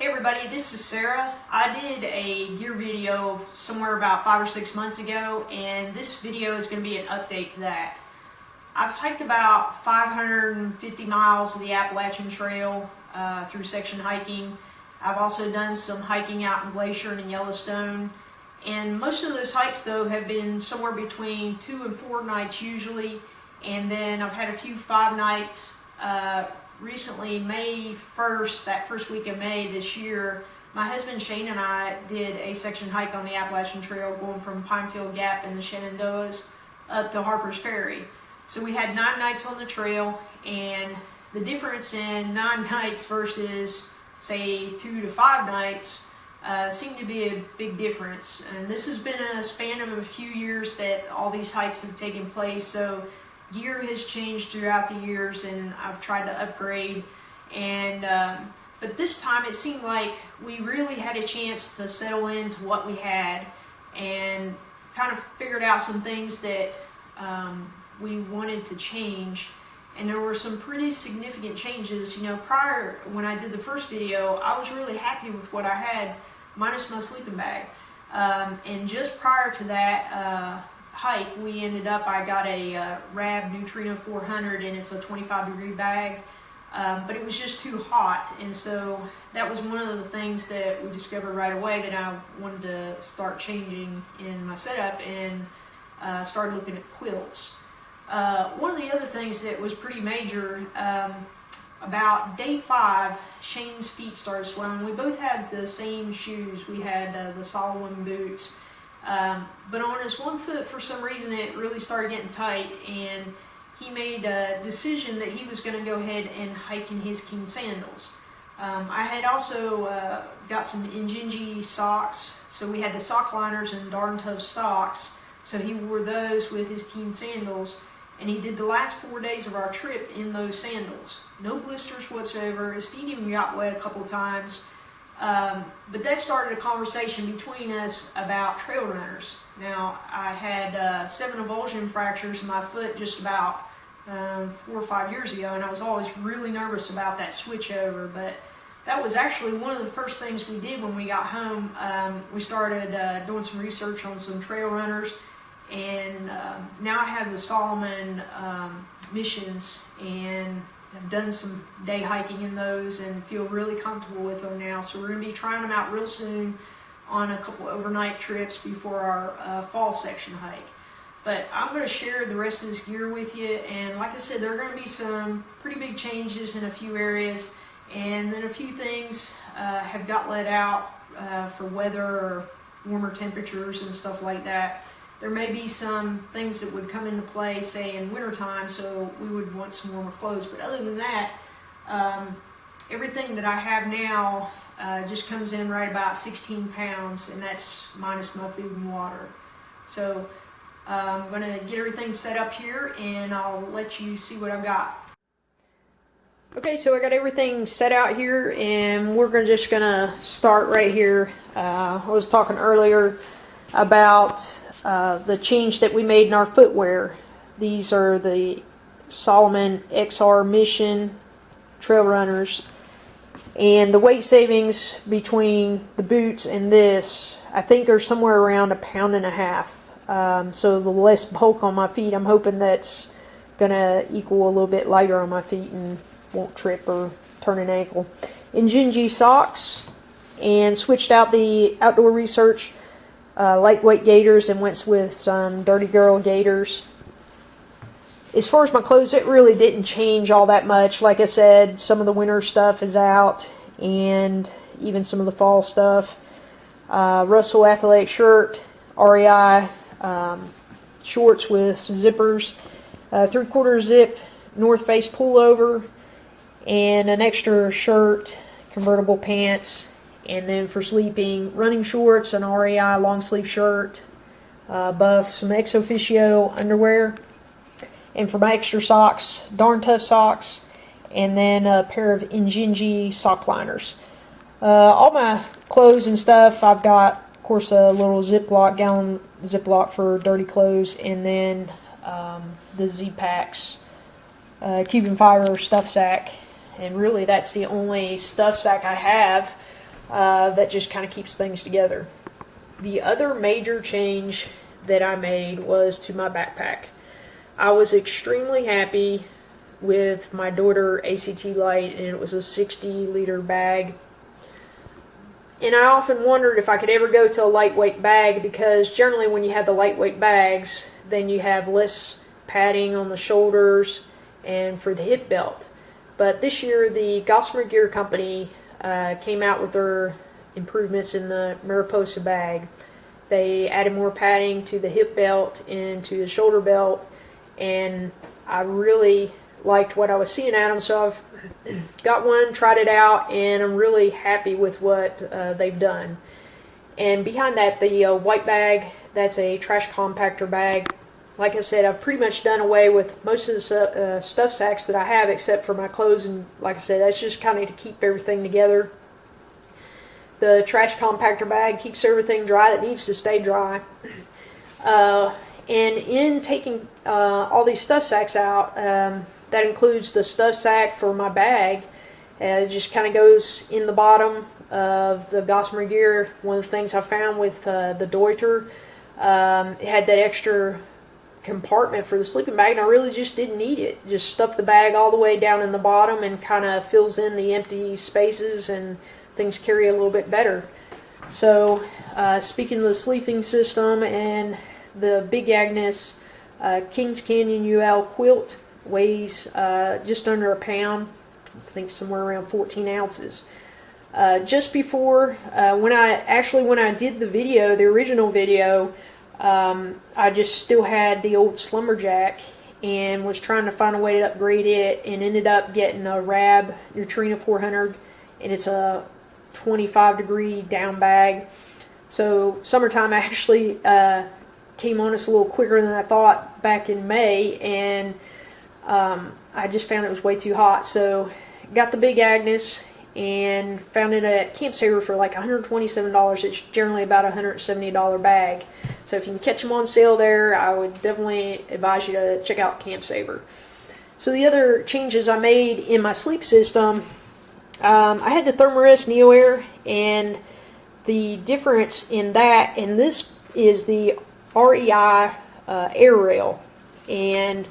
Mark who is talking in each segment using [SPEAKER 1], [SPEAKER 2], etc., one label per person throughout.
[SPEAKER 1] Hey everybody, this is Sarah. I did a gear video somewhere about 5 or 6 months ago, and this video is going to be an update to that. I've hiked about 550 miles of the Appalachian Trail through section hiking. I've also done some hiking out in Glacier and in Yellowstone, and most of those hikes though have been somewhere between 2 and 4 nights usually, and then I've had a few 5 nights. Recently, May 1st, that first week of May this year, my husband Shane and I did a section hike on the Appalachian Trail going from Pinefield Gap in the Shenandoahs up to Harper's Ferry. So we had 9 nights on the trail, and the difference in 9 nights versus say 2 to 5 nights seemed to be a big difference. And this has been a span of a few years that all these hikes have taken place, so gear has changed throughout the years, and I've tried to upgrade. And but this time it seemed like we really had a chance to settle into what we had and kind of figured out some things that we wanted to change. And there were some pretty significant changes. You know, prior, when I did the first video, I was really happy with what I had, minus my sleeping bag. And just prior to that hike, I got a Rab Neutrino 400, and it's a 25-degree bag, but it was just too hot, and so that was one of the things that we discovered right away that I wanted to start changing in my setup, and started looking at quilts. One of the other things that was pretty major, about day 5, Shane's feet started swelling. We both had the same shoes. We had the Solomon boots. But on his one foot, for some reason, it really started getting tight, and he made a decision that he was going to go ahead and hike in his Keen sandals. I had also got some Injinji socks, so we had the sock liners and Darn Tough socks, so he wore those with his Keen sandals, and he did the last 4 days of our trip in those sandals. No blisters whatsoever. His feet even got wet a couple of times. But that started a conversation between us about trail runners. Now, I had 7 avulsion fractures in my foot just about 4 or 5 years ago, and I was always really nervous about that switch over. But that was actually one of the first things we did when we got home. We started doing some research on some trail runners, and now I have the Solomon missions, and I've done some day hiking in those and feel really comfortable with them now. So we're going to be trying them out real soon on a couple overnight trips before our fall section hike. But I'm going to share the rest of this gear with you, and like I said, there are going to be some pretty big changes in a few areas, and then a few things have got let out for weather or warmer temperatures and stuff like that. There may be some things that would come into play, say in wintertime, so we would want some warmer clothes. But other than that, everything that I have now just comes in right about 16 pounds, and that's minus my food and water. So I'm going to get everything set up here, and I'll let you see what I've got. Okay, so I got everything set out here, and we're just going to start right here. I was talking earlier about the change that we made in our footwear. These are the Solomon XR Mission trail runners, and the weight savings between the boots and this, I think, are somewhere around 1.5 pounds. So the less bulk on my feet, I'm hoping that's gonna equal a little bit lighter on my feet and won't trip or turn an ankle. Injinji socks, and switched out the Outdoor Research lightweight gaiters and went with some Dirty Girl gaiters. As far as my clothes, it really didn't change all that much. Like I said, some of the winter stuff is out, and even some of the fall stuff. Russell athletic shirt, REI shorts with zippers, 3/4 zip North Face pullover, and an extra shirt, convertible pants. And then for sleeping, running shorts, an REI long sleeve shirt, buff, some ex officio underwear. And for my extra socks, Darn Tough socks, and then a pair of Injinji sock liners. All my clothes and stuff, I've got, of course, a little Ziploc, gallon Ziploc for dirty clothes, and then the Z-Packs Cuban fiber stuff sack, and really that's the only stuff sack I have. that just kind of keeps things together. The other major change that I made was to my backpack. I was extremely happy with my Dorter ACT Lite, and it was a 60-liter bag. And I often wondered if I could ever go to a lightweight bag, because generally when you have the lightweight bags, then you have less padding on the shoulders and for the hip belt. But this year the Gossamer Gear Company came out with their improvements in the Mariposa bag. They added more padding to the hip belt and to the shoulder belt, and I really liked what I was seeing at them, so I've got one, tried it out, and I'm really happy with what they've done. And behind that, the white bag, that's a trash compactor bag. Like I said, I've pretty much done away with most of the stuff sacks that I have, except for my clothes, and like I said, that's just kind of to keep everything together. The trash compactor bag keeps everything dry that needs to stay dry. And in taking all these stuff sacks out, that includes the stuff sack for my bag. It just kind of goes in the bottom of the Gossamer Gear. One of the things I found with the Deuter, it had that extra compartment for the sleeping bag, and I really just didn't need it. Just stuff the bag all the way down in the bottom and kind of fills in the empty spaces, and things carry a little bit better. So speaking of the sleeping system and the Big Agnes Kings Canyon UL quilt, weighs just under a pound, I think somewhere around 14 ounces. Just before, when I did the video, the original video, I just still had the old Slumberjack and was trying to find a way to upgrade it, and ended up getting a Rab Neutrino 400, and it's a 25-degree down bag. So summertime actually came on us a little quicker than I thought back in May, and I just found it was way too hot. So got the Big Agnes and found it at Camp Saver for like $127. It's generally about a $170 bag. So if you can catch them on sale there, I would definitely advise you to check out Camp Saver. So the other changes I made in my sleep system, I had the Thermarest Neo Air, and the difference in that and this is the REI air rail, and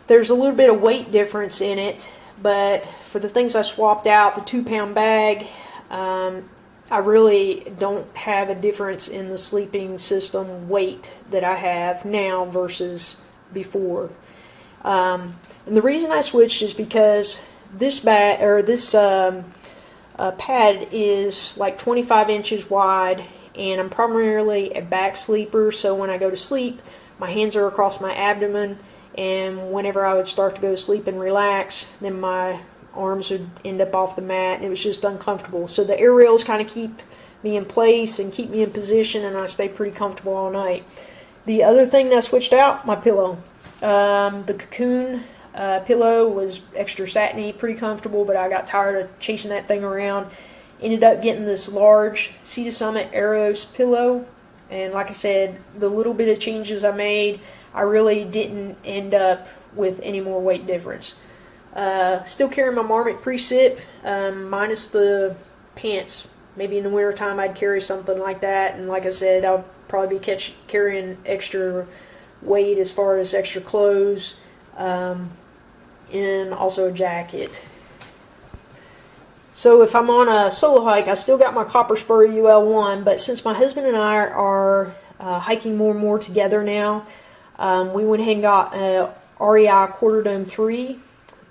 [SPEAKER 1] there's a little bit of weight difference in it, but for the things I swapped out, the 2-pound bag, I really don't have a difference in the sleeping system weight that I have now versus before. And the reason I switched is because this bag, or this pad is like 25 inches wide, and I'm primarily a back sleeper, so when I go to sleep, my hands are across my abdomen, and whenever I would start to go to sleep and relax, then my arms would end up off the mat, and it was just uncomfortable. So the air rails kind of keep me in place and keep me in position, and I stay pretty comfortable all night. The other thing that I switched out, my pillow. The Cocoon pillow was extra satiny, pretty comfortable, but I got tired of chasing that thing around. Ended up getting this large Sea to Summit Aeros pillow, and like I said, the little bit of changes I made, I really didn't end up with any more weight difference. Still carrying my Marmot Pre-Sip, minus the pants. Maybe in the wintertime I'd carry something like that, and like I said, I'll probably be carrying extra weight as far as extra clothes, and also a jacket. So if I'm on a solo hike, I still got my Copper Spur UL1, but since my husband and I are hiking more and more together now, we went ahead and got a REI Quarter Dome 3.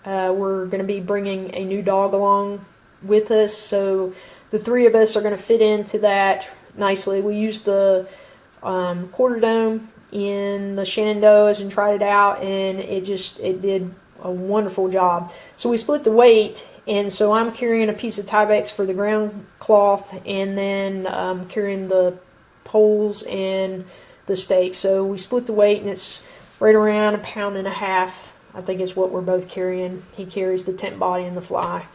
[SPEAKER 1] We're going to be bringing a new dog along with us, so the three of us are going to fit into that nicely. We used the Quarter Dome in the Shenandoahs and tried it out, and it did a wonderful job. So we split the weight, and so I'm carrying a piece of Tyvek for the ground cloth, and then carrying the poles and the stakes. So we split the weight, and it's right around 1.5 pounds. I think it's what we're both carrying. He carries the tent body and the fly.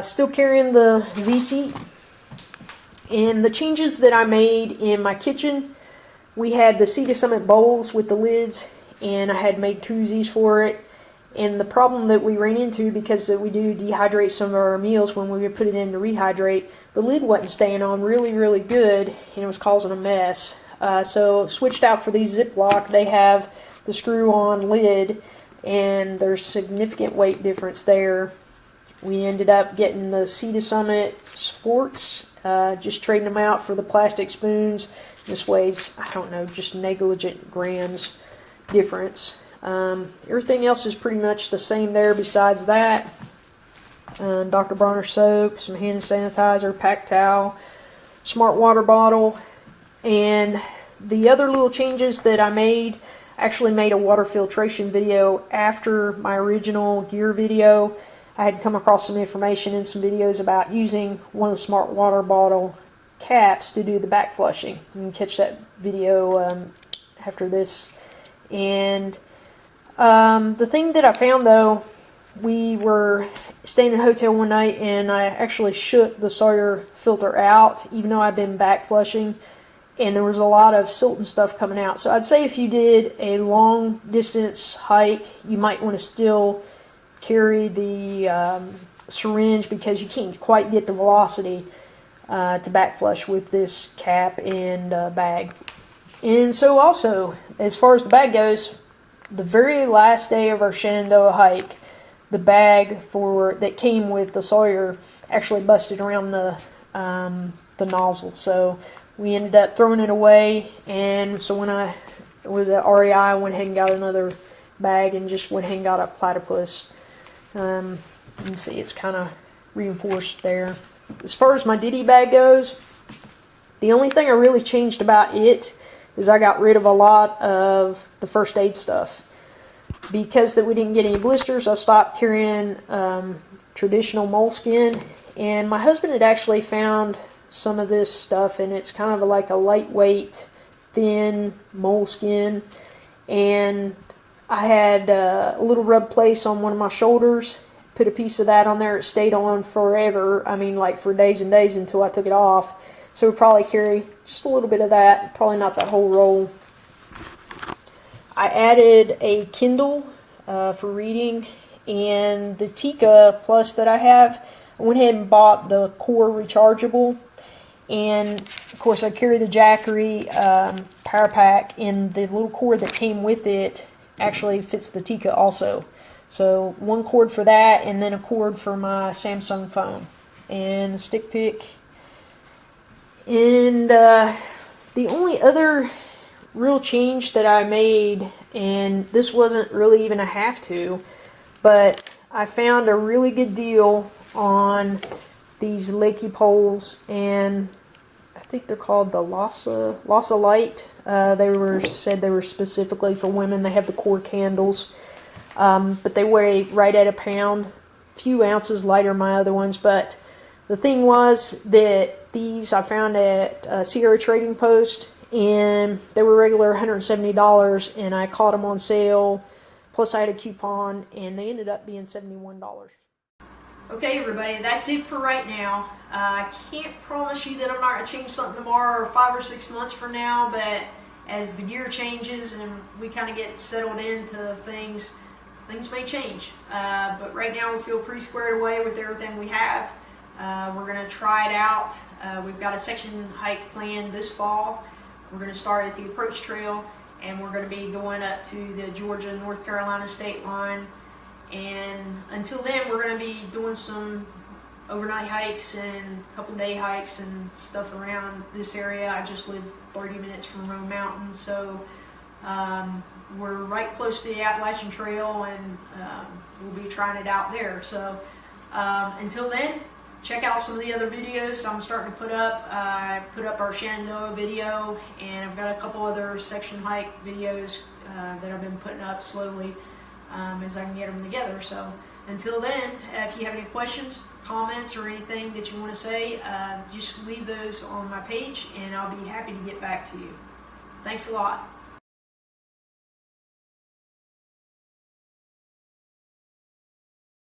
[SPEAKER 1] Still carrying the Z-Seat. And the changes that I made in my kitchen, we had the Sea to Summit bowls with the lids, and I had made koozies for it. And the problem that we ran into, because we do dehydrate some of our meals when we would put it in to rehydrate, the lid wasn't staying on really good, and it was causing a mess. So switched out for these Ziploc. They have the screw-on lid, and there's significant weight difference there. We ended up getting the Sea to Summit Sports, just trading them out for the plastic spoons. This weighs, I don't know, just negligent grams difference. Everything else is pretty much the same there besides that. Dr. Bronner soap, some hand sanitizer, pack towel, smart water bottle, and the other little changes that I made, actually made a water filtration video after my original gear video. I had come across some information in some videos about using one of the smart water bottle caps to do the back flushing. You can catch that video after this. And the thing that I found, though, we were staying in a hotel one night and I actually shook the Sawyer filter out, even though I'd been back flushing, and there was a lot of silt and stuff coming out. So I'd say if you did a long distance hike, you might want to still carry the syringe, because you can't quite get the velocity to back flush with this cap and bag. And so also, as far as the bag goes, the very last day of our Shenandoah hike, the bag that came with the Sawyer actually busted around the nozzle. So we ended up throwing it away, and so when I was at REI, I went ahead and got another bag and just went ahead and got a platypus. You can see it's kind of reinforced there. As far as my Diddy bag goes, the only thing I really changed about it is I got rid of a lot of the first aid stuff. Because that we didn't get any blisters, I stopped carrying traditional moleskin, and my husband had actually found some of this stuff, and it's kind of like a lightweight, thin moleskin, and I had a little rub place on one of my shoulders, put a piece of that on there. It stayed on forever, I mean like for days and days until I took it off. So we'll probably carry just a little bit of that, probably not that whole roll. I added a Kindle for reading, and the Tika Plus that I have, I went ahead and bought the Core rechargeable, and of course I carry the Jackery power pack, and the little cord that came with it actually fits the Tika also. So one cord for that, and then a cord for my Samsung phone, and a stick pick. And the only other real change that I made, and this wasn't really even a have to, but I found a really good deal on these Lakey poles, and I think they're called the Lhasa Light. Said they were specifically for women. They have the core candles, but they weigh right at a pound, a few ounces lighter than my other ones. But the thing was that these I found at Sierra Trading Post, and they were regular $170, and I caught them on sale, plus I had a coupon, and they ended up being $71. Okay, everybody, that's it for right now. I can't promise you that I'm not going to change something tomorrow or 5 or 6 months from now, but as the gear changes and we kind of get settled into things may change. But right now we feel pretty squared away with everything we have. We're going to try it out. We've got a section hike planned this fall. We're going to start at the Approach Trail, and we're going to be going up to the Georgia-North Carolina state line. And until then, we're going to be doing some overnight hikes and a couple day hikes and stuff around this area. I just live 30 minutes from Roan Mountain, so we're right close to the Appalachian Trail, and we'll be trying it out there. So until then, check out some of the other videos I'm starting to put up. I put up our Shenandoah video, and I've got a couple other section hike videos that I've been putting up slowly as I can get them together. So until then, if you have any questions, comments, or anything that you want to say, just leave those on my page, and I'll be happy to get back to you. Thanks a lot.